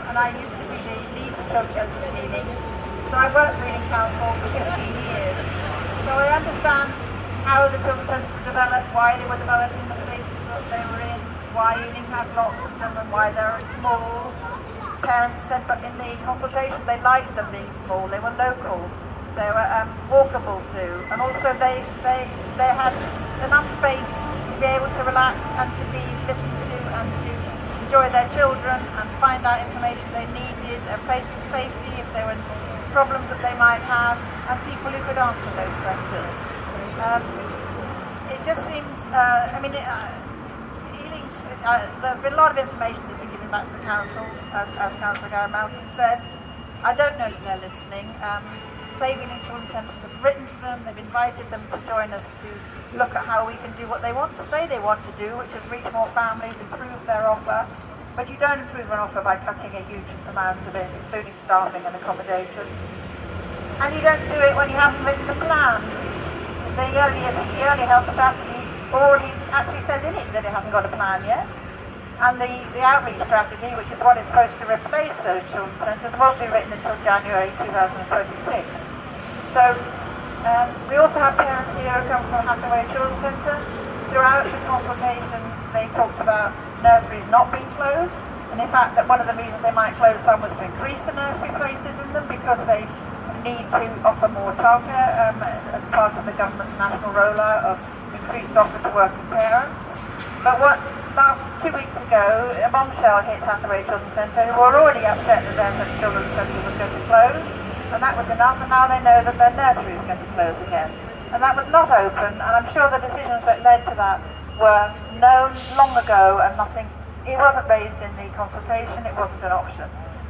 and I used to be the lead for Children's Centres in Ealing. So I worked for Ealing Council for 15 years. So I understand how the Children's Centres were developed, why they were developed in the places that they were in, why Ealing has lots of them, and why they're small. Parents said, but in the consultation they liked them being small, they were local, they were walkable too, and also they had enough space to be able to relax and to be listened to and to enjoy their children and find out information they needed, a place of safety if there were problems that they might have, and people who could answer those questions. It just seems, there's been a lot of information that's been given back to the council, as Councillor Gary Malcolm said. I don't know that they're listening. SaveEalingChildren'sCentres have written to them, they've invited them to join us to look at how we can do what they want to say they want to do, which is reach more families, improve their offer. But you don't improve an offer by cutting a huge amount of it, including staffing and accommodation. And you don't do it when you haven't written the plan. The early help strategy already actually says in it that it hasn't got a plan yet. And the outreach strategy, which is what is supposed to replace those children's centres, won't be written until January 2026. So we also have parents here who come from Hathaway Children's Centre. Throughout the consultation they talked about nurseries not being closed, and in fact that one of the reasons they might close some was to increase the nursery places in them because they need to offer more childcare as part of the government's national rollout of increased offer to working parents. But last 2 weeks ago, a bombshell hit Hathaway Children's Centre, who were already upset that their children's centre was going to close, and that was enough, and now they know that their nursery is going to close again. And that was not open, and I'm sure the decisions that led to that were known long ago, and it wasn't raised in the consultation, it wasn't an option.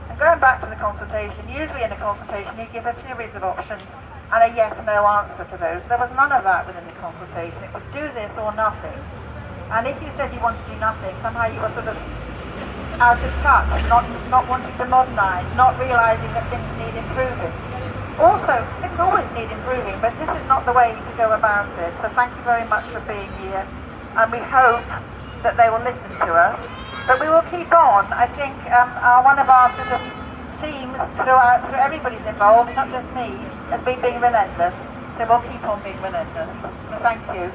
And going back to the consultation, usually in a consultation you give a series of options and a yes-no answer to those. There was none of that within the consultation. It was do this or nothing. And if you said you wanted to do nothing, somehow you were sort of out of touch, not wanting to modernise, not realising that things need improving. Also, things always need improving, but this is not the way to go about it. So thank you very much for being here, and we hope that they will listen to us. But we will keep on. I think one of our sort of themes through everybody's involved, not just me, has been being relentless. So we'll keep on being relentless. So thank you.